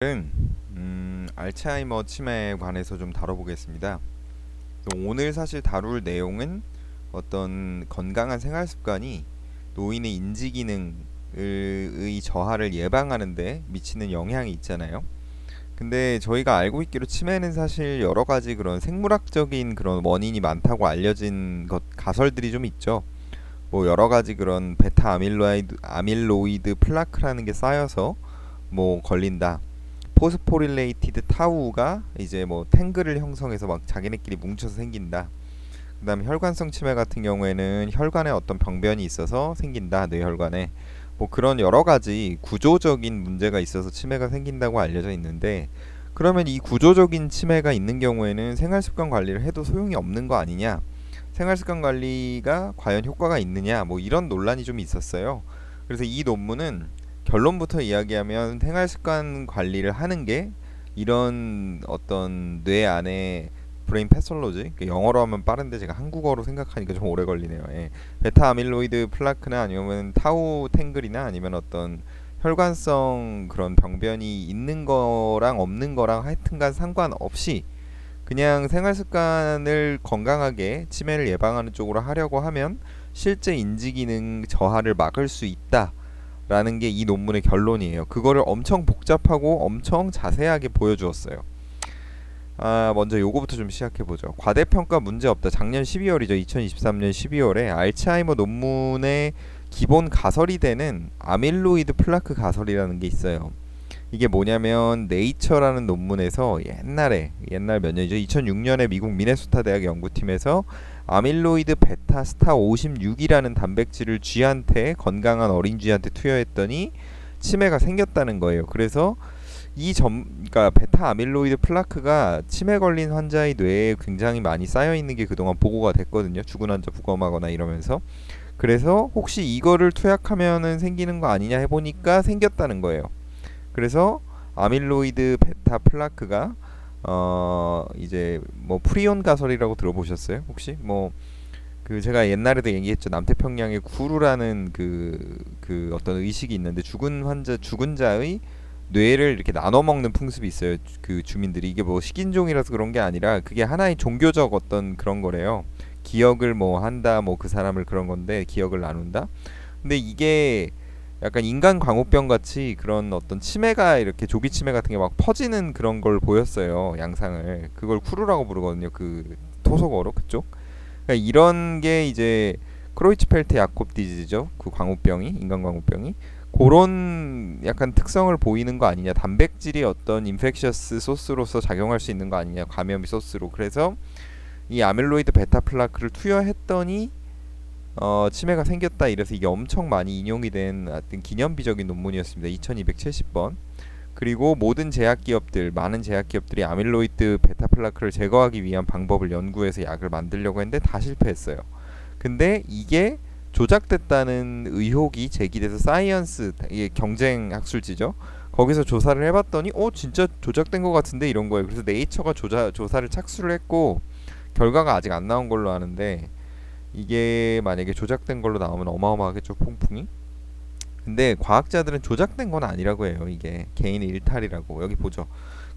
오늘은 알츠하이머 치매에 관해서 좀 다뤄보겠습니다. 오늘 사실 다룰 내용은 어떤 건강한 생활 습관이 노인의 인지 기능의 저하를 예방하는 데 미치는 영향이 있잖아요. 근데 저희가 알고 있기로 치매는 사실 여러 가지 그런 생물학적인 그런 원인이 많다고 알려진 가설들이 좀 있죠. 뭐 여러 가지 그런 베타 아밀로이드 플라크라는 게 쌓여서 뭐 걸린다. 포스포릴레이티드 타우가 이제 뭐 탱글을 형성해서 막 자기네끼리 뭉쳐서 생긴다. 그다음에 혈관성 치매 같은 경우에는 혈관에 어떤 병변이 있어서 생긴다. 뇌혈관에 뭐 그런 여러 가지 구조적인 문제가 있어서 치매가 생긴다고 알려져 있는데, 그러면 이 구조적인 치매가 있는 경우에는 생활습관 관리를 해도 소용이 없는 거 아니냐? 생활습관 관리가 과연 효과가 있느냐? 뭐 이런 논란이 좀 있었어요. 그래서 이 논문은 결론부터 이야기하면 생활습관 관리를 하는 게 이런 어떤 뇌 안에 브레인 패솔로지, 영어로 하면 빠른데 제가 한국어로 생각하니까 좀 오래 걸리네요. 예. 베타 아밀로이드 플라크나 아니면 타우 탱글이나 아니면 어떤 혈관성 그런 병변이 있는 거랑 없는 거랑 하여튼간 상관없이 그냥 생활 습관을 건강하게 치매를 예방하는 쪽으로 하려고 하면 실제 인지 기능 저하를 막을 수 있다. 라는 게 이 논문의 결론이에요. 그거를 엄청 복잡하고 엄청 자세하게 보여주었어요. 먼저 요거부터 좀 시작해보죠. 과대평가 문제없다. 작년 12월이죠. 2023년 12월에 알츠하이머 논문의 기본 가설이 되는 아밀로이드 플라크 가설이라는 게 있어요. 이게 뭐냐면 네이처라는 논문에서 옛날 몇 년이죠? 2006년에 미국 미네소타 대학 연구팀에서 아밀로이드 베타 스타 56이라는 단백질을 쥐한테, 건강한 어린 쥐한테 투여했더니 치매가 생겼다는 거예요. 그래서 그러니까 베타 아밀로이드 플라크가 치매 걸린 환자의 뇌에 굉장히 많이 쌓여 있는 게 그동안 보고가 됐거든요. 죽은 환자 부검하거나 이러면서. 그래서 혹시 이거를 투약하면은 생기는 거 아니냐 해보니까 생겼다는 거예요. 그래서 아밀로이드 베타 플라크가 이제 뭐 프리온 가설이라고 들어보셨어요? 혹시 뭐 그 제가 옛날에도 얘기했죠. 남태평양의 구루라는 그 어떤 의식이 있는데 죽은 자의 뇌를 이렇게 나눠 먹는 풍습이 있어요. 그 주민들이. 이게 뭐 식인종이라서 그런 게 아니라 그게 하나의 종교적 어떤 그런 거래요. 기억을 뭐 한다, 뭐 그 사람을 그런 건데 기억을 나눈다. 근데 이게 약간 인간 광우병 같이 그런 어떤 치매가 이렇게 조기 치매 같은 게 막 퍼지는 그런 걸 보였어요. 양상을. 그걸 쿠르라고 부르거든요. 그 토속어로 그쪽. 그러니까 이런 게 이제 크로이츠펠트 야콥 디지즈죠. 그 광우병이, 인간 광우병이 그런 약간 특성을 보이는 거 아니냐. 단백질이 어떤 인펙셔스 소스로서 작용할 수 있는 거 아니냐. 감염 소스로. 그래서 이 아밀로이드 베타 플라크를 투여했더니 치매가 생겼다. 이래서 이게 엄청 많이 인용이 된 어떤 기념비적인 논문이었습니다. 2270번. 그리고 많은 제약기업들이 아밀로이드 베타 플라크를 제거하기 위한 방법을 연구해서 약을 만들려고 했는데 다 실패했어요. 근데 이게 조작됐다는 의혹이 제기돼서 사이언스, 이게 경쟁 학술지죠. 거기서 조사를 해봤더니 진짜 조작된 것 같은데 이런 거예요. 그래서 네이처가 조사를 착수를 했고 결과가 아직 안 나온 걸로 아는데, 이게 만약에 조작된 걸로 나오면 어마어마하겠죠, 폭풍이. 근데 과학자들은 조작된 건 아니라고 해요. 이게 개인의 일탈이라고. 여기 보죠.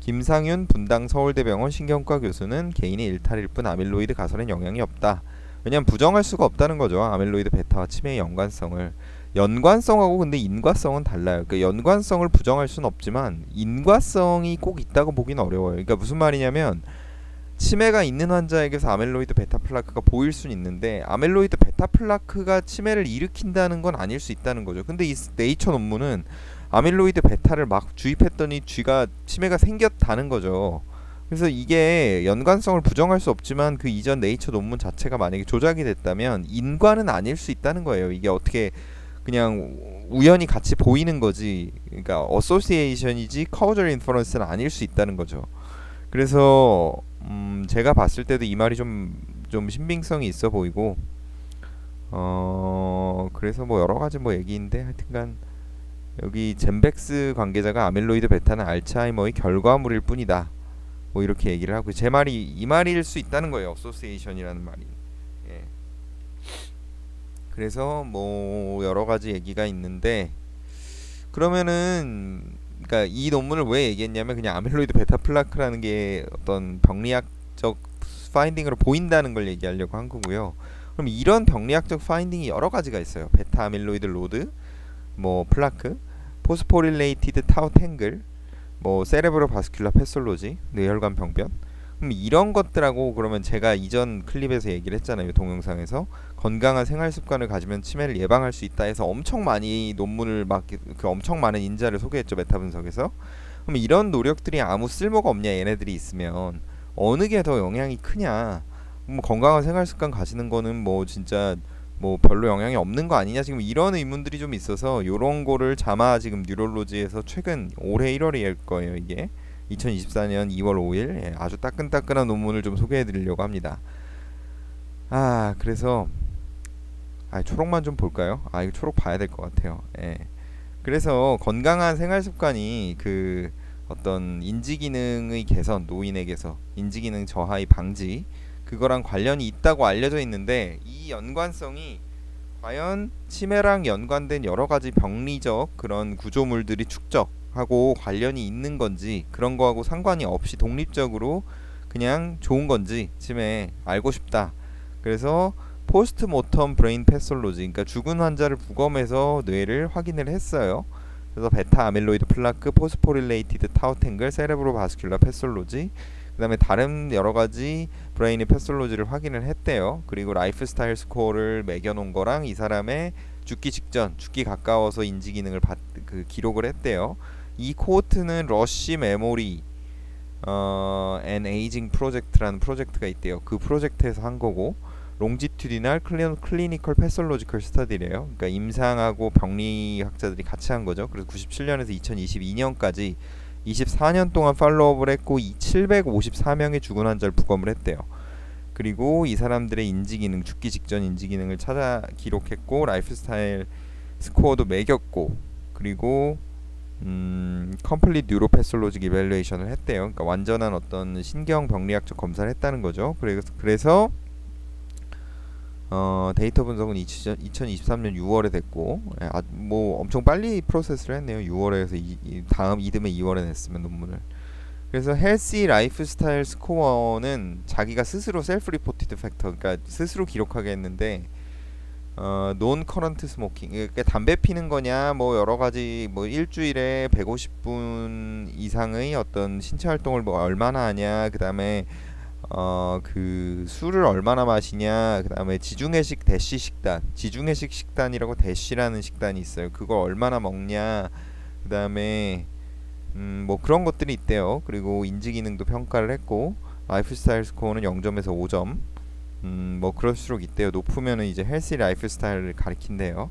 김상윤 분당 서울대병원 신경과 교수는 개인의 일탈일 뿐 아밀로이드 가설엔 영향이 없다. 왜냐면 부정할 수가 없다는 거죠. 아밀로이드 베타와 치매의 연관성을. 연관성하고 근데 인과성은 달라요. 그러니까 연관성을 부정할 수는 없지만 인과성이 꼭 있다고 보기는 어려워요. 그러니까 무슨 말이냐면 치매가 있는 환자에게서 아밀로이드 베타 플라크가 보일 수는 있는데 아밀로이드 베타 플라크가 치매를 일으킨다는 건 아닐 수 있다는 거죠. 근데 이 네이처 논문은 아밀로이드 베타를 막 주입했더니 쥐가 치매가 생겼다는 거죠. 그래서 이게 연관성을 부정할 수 없지만 그 이전 네이처 논문 자체가 만약에 조작이 됐다면 인과는 아닐 수 있다는 거예요. 이게 어떻게 그냥 우연히 같이 보이는 거지. 그러니까 어소시에이션이지 카우절 인퍼런스는 아닐 수 있다는 거죠. 그래서 제가 봤을 때도 이 말이 좀 신빙성이 있어 보이고, 그래서 뭐 여러 가지 뭐 얘기인데 하여튼간 여기 젠백스 관계자가 아밀로이드 베타는 알츠하이머의 결과물일 뿐이다. 뭐 이렇게 얘기를 하고, 제 말이 이 말일 수 있다는 거예요. 어소시에이션이라는 말이. 예. 그래서 뭐 여러 가지 얘기가 있는데, 그러면은 그러니까 이 논문을 왜 얘기했냐면 그냥 아밀로이드 베타 플라크라는 게 어떤 병리학적 파인딩으로 보인다는 걸 얘기하려고 한 거고요. 그럼 이런 병리학적 파인딩이 여러 가지가 있어요. 베타 아밀로이드 로드, 뭐 플라크, 포스포릴레이티드 타우 탱글, 뭐 세레브로 바스큘라 패솔로지, 뇌혈관 병변. 그럼 이런 것들하고 그러면 제가 이전 클립에서 얘기를 했잖아요. 동영상에서 건강한 생활 습관을 가지면 치매를 예방할 수 있다 해서 엄청 많이 논문을 막 그 엄청 많은 인자를 소개했죠. 메타 분석에서. 그럼 이런 노력들이 아무 쓸모가 없냐 얘네들이 있으면 어느 게 더 영향이 크냐? 뭐 건강한 생활 습관 가지는 거는 뭐 진짜 뭐 별로 영향이 없는 거 아니냐 지금 이런 의문들이 좀 있어서 요런 거를 자마 지금 뉴럴로지에서 최근 올해 1월일 거예요. 이게 2024년 2월 5일 예, 아주 따끈따끈한 논문을 좀 소개해 드리려고 합니다. 그래서 초록만 좀 볼까요? 이거 초록 봐야 될 것 같아요. 예. 그래서 건강한 생활 습관이 그 어떤 인지 기능의 개선, 노인에게서 인지 기능 저하의 방지 그거랑 관련이 있다고 알려져 있는데 이 연관성이 과연 치매랑 연관된 여러 가지 병리적 그런 구조물들이 축적하고 관련이 있는 건지 그런 거하고 상관이 없이 독립적으로 그냥 좋은 건지 치매 알고 싶다. 그래서 포스트 모텀 브레인 패솔로지, 그러니까 죽은 환자를 부검해서 뇌를 확인을 했어요. 그래서 베타 아밀로이드 플라크, 포스포릴레이티드 타우 탱글, 세레브로 바스큘라 패솔로지, 그다음에 다른 여러 가지 브레인의 패솔로지를 확인을 했대요. 그리고 라이프 스타일 스코어를 매겨 놓은 거랑 이 사람의 죽기 직전, 죽기 가까워서 인지 기능을 기록을 했대요. 이 코호트는 러쉬 메모리 앤 에이징 프로젝트라는 프로젝트가 있대요. 그 프로젝트에서 한 거고 롱지튜디널 클리니컬 패솔로지컬 스터디래요. 그러니까 임상하고 병리학자들이 같이 한 거죠. 그래서 97년에서 2022년까지 24년 동안 팔로우업을 했고 754명의 죽은 환자를 부검을 했대요. 그리고 이 사람들의 인지기능, 죽기 직전 인지기능을 찾아 기록했고 라이프스타일 스코어도 매겼고 그리고 컴플릿 뉴로패솔로직 이밸루에이션을 했대요. 그러니까 완전한 어떤 신경 병리학적 검사를 했다는 거죠. 그래서 데이터 분석은 2023년 6월에 됐고 뭐 엄청 빨리 프로세스를 했네요. 6월에서 다음 이듬해 2월에 냈으면 논문을. 그래서 헬시 라이프스타일 스코어는 자기가 스스로 셀프 리포티드 팩터, 그러니까 스스로 기록하게 했는데 논 커런트 스모킹, 그러니까 담배 피는 거냐 뭐 여러 가지 뭐 일주일에 150분 이상의 어떤 신체 활동을 뭐 얼마나 하냐, 그다음에 그 술을 얼마나 마시냐, 그다음에 지중해식 대시 식단, 지중해식 식단이라고 대시라는 식단이 있어요. 그걸 얼마나 먹냐, 그다음에 뭐 그런 것들이 있대요. 그리고 인지 기능도 평가를 했고 라이프 스타일 스코어는 0점에서 5점. 뭐 그럴수록 있대요. 높으면은 이제 헬시 라이프 스타일을 가리킨대요.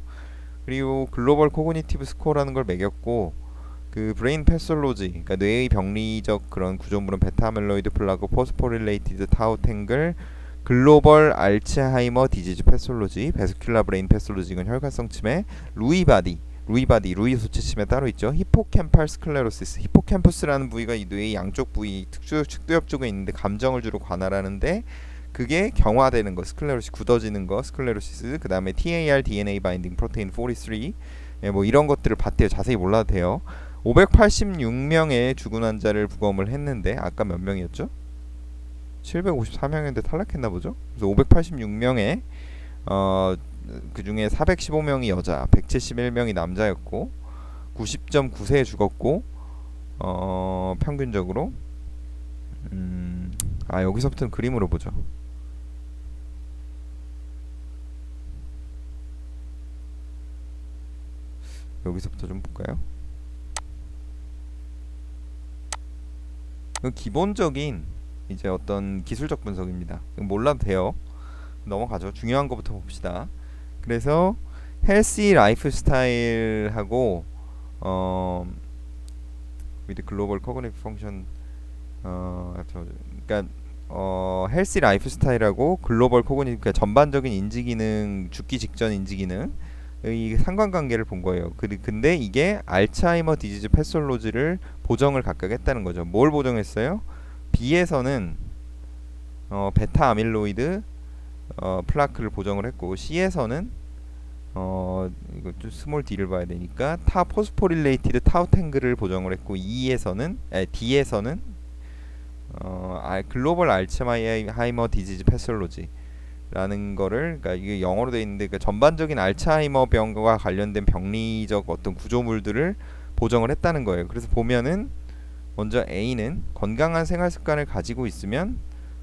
그리고 글로벌 코그니티브 스코어라는 걸 매겼고 그 브레인 패솔로지, 그러니까 뇌의 병리적 그런 구조물은 베타 아밀로이드 플라그, 포스포릴레이티드 타우 탱글, 글로벌 알츠하이머 디지즈 패솔로지, 베스큘라 브레인 패솔로지, 이건 혈관성 치매, 루이 소체 치매 따로 있죠. 히포캠팔 스클레로시스, 히포캠퍼스라는 부위가 이 뇌의 양쪽 부위 측두엽 쪽에 있는데 감정을 주로 관할하는데 그게 경화되는 거, 스클레로시스 굳어지는 거, 스클레로시스. 그 다음에 TAR DNA 바인딩 프로테인 43, 뭐 이런 것들을 봤대요. 자세히 몰라도 돼요. 586명의 죽은 환자를 부검을 했는데 아까 몇 명이었죠? 754명인데 탈락했나 보죠. 그래서 586명에 그 중에 415명이 여자, 171명이 남자였고 90.9세에 죽었고 평균적으로 여기서부터는 그림으로 보죠. 여기서부터 좀 볼까요? 기본적인 이제 어떤 기술적 분석입니다. 몰라도 돼요. 넘어가죠. 중요한 거부터 봅시다. 그래서 헬시 라이프 스타일하고 with global cognitive function 그러니까 헬시 라이프 스타일하고 글로벌 코그니티브, 그러니까 전반적인 인지 기능, 죽기 직전 인지 기능 이 상관관계를 본 거예요. 근데 이게 알츠하이머 디지즈 패솔로지를 보정을 각각 했다는 거죠. 뭘 보정했어요? B에서는 베타 아밀로이드 플라크를 보정을 했고 C에서는 이거 좀 스몰 d를 봐야 되니까 타 포스포릴레이티드 타우 탱글을 보정을 했고 D에서는 글로벌 알츠하이머 디지즈 패솔로지라는 거를, 그러니까 이게 영어로 돼 있는데, 그러니까 전반적인 알츠하이머 병과 관련된 병리적 어떤 구조물들을 보정을 했다는 거예요. 그래서 보면은 먼저 A는 건강한 생활 습관을 가지고 있으면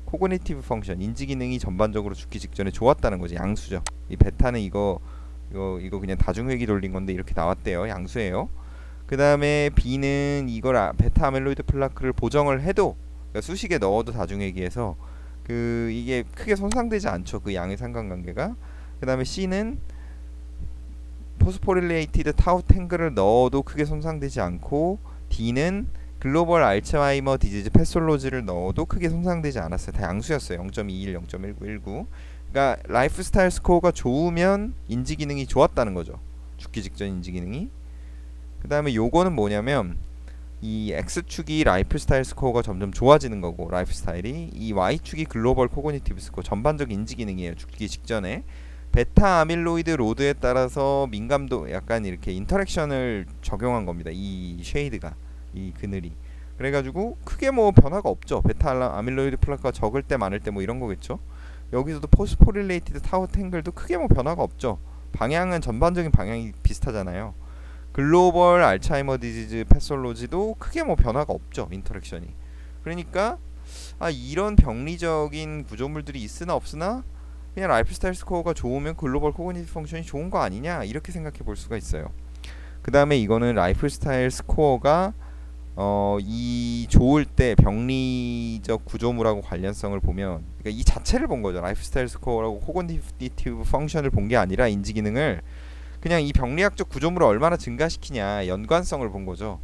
코그니티브 펑션, 인지 기능이 전반적으로 죽기 직전에 좋았다는 거지. 양수죠. 이 베타는 이거 그냥 다중회귀 돌린 건데 이렇게 나왔대요. 양수예요. 그 다음에 B는 이걸 베타 아밀로이드 플라크를 보정을 해도, 그러니까 수식에 넣어도 다중회귀해서 이게 크게 손상되지 않죠. 그 양의 상관관계가. 그 다음에 C는 포스포릴레이티드 타우 탱글을 넣어도 크게 손상되지 않고, D는 글로벌 알츠하이머 디지즈 패솔로지를 넣어도 크게 손상되지 않았어요. 다 양수였어요. 0.21, 0.1919. 그러니까 라이프 스타일 스코어가 좋으면 인지 기능이 좋았다는 거죠. 죽기 직전 인지 기능이. 그 다음에 요거는 뭐냐면 이 X축이 라이프 스타일 스코어가 점점 좋아지는 거고, 라이프 스타일이, 이 Y축이 글로벌 코그니티브 스코어, 전반적 인지 기능이에요. 죽기 직전에. 베타 아밀로이드 로드에 따라서 민감도, 약간 이렇게 인터랙션을 적용한 겁니다. 이 쉐이드가, 이 그늘이. 그래가지고 크게 뭐 변화가 없죠. 베타 아밀로이드 플라크가 적을 때 많을 때 뭐 이런 거겠죠. 여기서도 포스포릴레이티드 타워 탱글도 크게 뭐 변화가 없죠. 방향은 전반적인 방향이 비슷하잖아요. 글로벌 알츠하이머 디지즈 패솔로지도 크게 뭐 변화가 없죠. 인터랙션이. 그러니까 이런 병리적인 구조물들이 있으나 없으나 그냥 라이프 스타일 스코어가 좋으면 글로벌 코그니티브 펑션이 좋은 거 아니냐, 이렇게 생각해 볼 수가 있어요. 그 다음에 이거는 라이프 스타일 스코어가 이 좋을 때 병리적 구조물하고 관련성을 보면, 그러니까 이 자체를 본 거죠. 라이프 스타일 스코어라고 코그니티브 펑션을 본 게 아니라 인지 기능을, 그냥 이 병리학적 구조물을 얼마나 증가시키냐, 연관성을 본 거죠.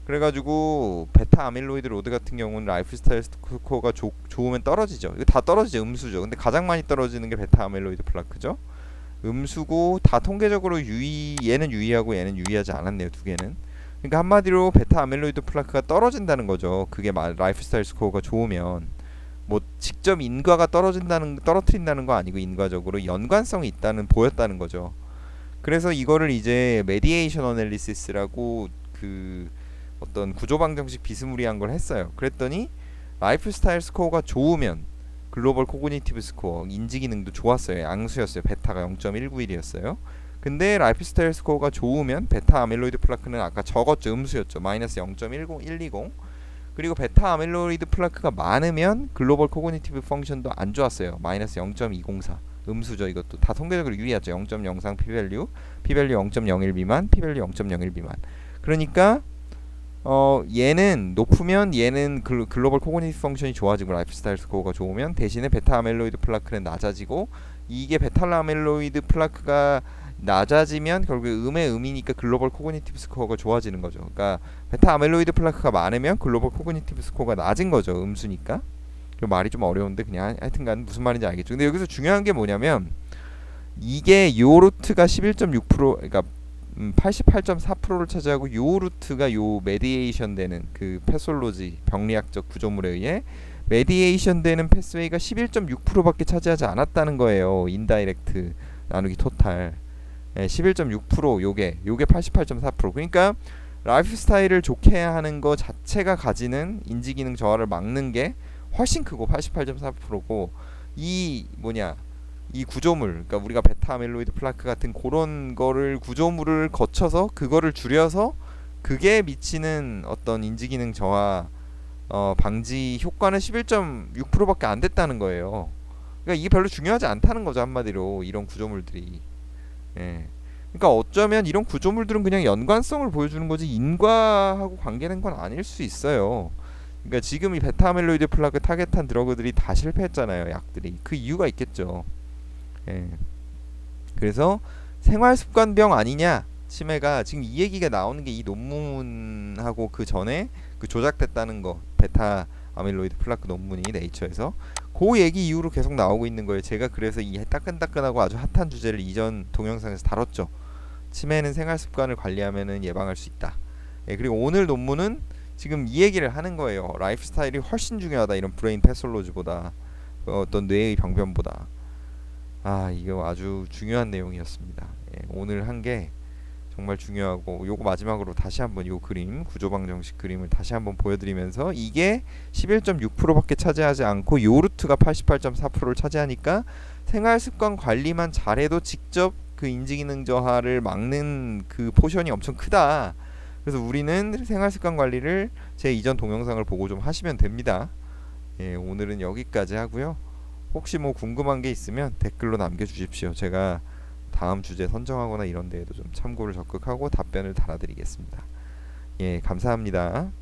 그래가지고 베타 아밀로이드 로드 같은 경우는 라이프 스타일 스코어가 좋으면 떨어지죠. 이거 다 떨어지죠. 음수죠. 근데 가장 많이 떨어지는 게 베타 아밀로이드 플라크죠. 음수고 다 통계적으로 얘는 유의하고 얘는 유의하지 않았네요. 두 개는. 그러니까 한마디로 베타 아밀로이드 플라크가 떨어진다는 거죠. 그게 라이프 스타일 스코어가 좋으면. 뭐 직접 인과가 떨어뜨린다는 거 아니고, 인과적으로 연관성이 보였다는 거죠. 그래서 이거를 이제 메디에이션 어널리시스라고, 어떤 구조방정식 비스무리한 걸 했어요. 그랬더니 라이프 스타일 스코어가 좋으면 글로벌 코그니티브 스코어, 인지 기능도 좋았어요. 양수였어요. 베타가 0.191이었어요. 근데 라이프 스타일 스코어가 좋으면 베타 아밀로이드 플라크는 아까 적었죠. 음수였죠. 마이너스 0.10120. 그리고 베타 아밀로이드 플라크가 많으면 글로벌 코그니티브 펑션도 안 좋았어요. 마이너스 0.204. 음수죠. 이것도 다 통계적으로 유의하죠. 0.03 피밸류 0.01 미만, 피밸류 0.01 미만. 그러니까 얘는 높으면 얘는 글로벌 코그니티브 펑션이 좋아지고 라이프 스타일 스코어가 좋으면, 대신에 베타 아밀로이드 플라크는 낮아지고, 이게 베타 아밀로이드 플라크가 낮아지면 결국 음의 음이니까 글로벌 코그니티브 스코어가 좋아지는 거죠. 그러니까 베타 아밀로이드 플라크가 많으면 글로벌 코그니티브 스코어가 낮은 거죠. 음수니까. 말이 좀 어려운데 그냥 하여튼간 무슨 말인지 알겠죠. 근데 여기서 중요한 게 뭐냐면, 이게 요 루트가 11.6%, 그러니까 88.4%를 차지하고, 요 루트가 요 메디에이션 되는 그 패솔로지, 병리학적 구조물에 의해 메디에이션 되는 패스웨이가 11.6%밖에 차지하지 않았다는 거예요. 인다이렉트 나누기 토탈. 11.6% 요게 88.4%. 그러니까 라이프 스타일을 좋게 하는 거 자체가 가지는 인지 기능 저하를 막는 게 훨씬 크고 88.4%고, 이 구조물, 그러니까 우리가 베타 아밀로이드 플라크 같은 그런 거를 구조물을 거쳐서 그거를 줄여서 그게 미치는 어떤 인지 기능 저하 방지 효과는 11.6%밖에 안 됐다는 거예요. 그러니까 이게 별로 중요하지 않다는 거죠. 한마디로 이런 구조물들이. 예. 그러니까 어쩌면 이런 구조물들은 그냥 연관성을 보여주는 거지 인과하고 관계된 건 아닐 수 있어요. 그러니까 지금 이 베타 아밀로이드 플라크 타겟한 드러그들이 다 실패했잖아요. 약들이. 그 이유가 있겠죠. 예. 그래서 생활습관병 아니냐, 치매가. 지금 이 얘기가 나오는 게 이 논문하고 그 전에 그 조작됐다는 거, 베타 아밀로이드 플라크 논문이 네이처에서 그 얘기 이후로 계속 나오고 있는 거예요. 제가 그래서 이 따끈따끈하고 아주 핫한 주제를 이전 동영상에서 다뤘죠. 치매는 생활습관을 관리하면 예방할 수 있다. 예, 그리고 오늘 논문은 지금 이 얘기를 하는 거예요. 라이프 스타일이 훨씬 중요하다. 이런 브레인 패솔로지보다, 어떤 뇌의 병변보다. 이거 아주 중요한 내용이었습니다. 오늘 한 게 정말 중요하고, 요거 마지막으로 다시 한번 요 그림, 구조방 정식 그림을 다시 한번 보여드리면서, 이게 11.6%밖에 차지하지 않고 요 루트가 88.4%를 차지하니까 생활습관 관리만 잘해도 직접 그 인지기능 저하를 막는 그 포션이 엄청 크다. 그래서 우리는 생활습관 관리를 제 이전 동영상을 보고 좀 하시면 됩니다. 오늘은 여기까지 하고요. 혹시 뭐 궁금한 게 있으면 댓글로 남겨주십시오. 제가 다음 주제 선정하거나 이런 데에도 좀 참고를 적극하고 답변을 달아드리겠습니다. 감사합니다.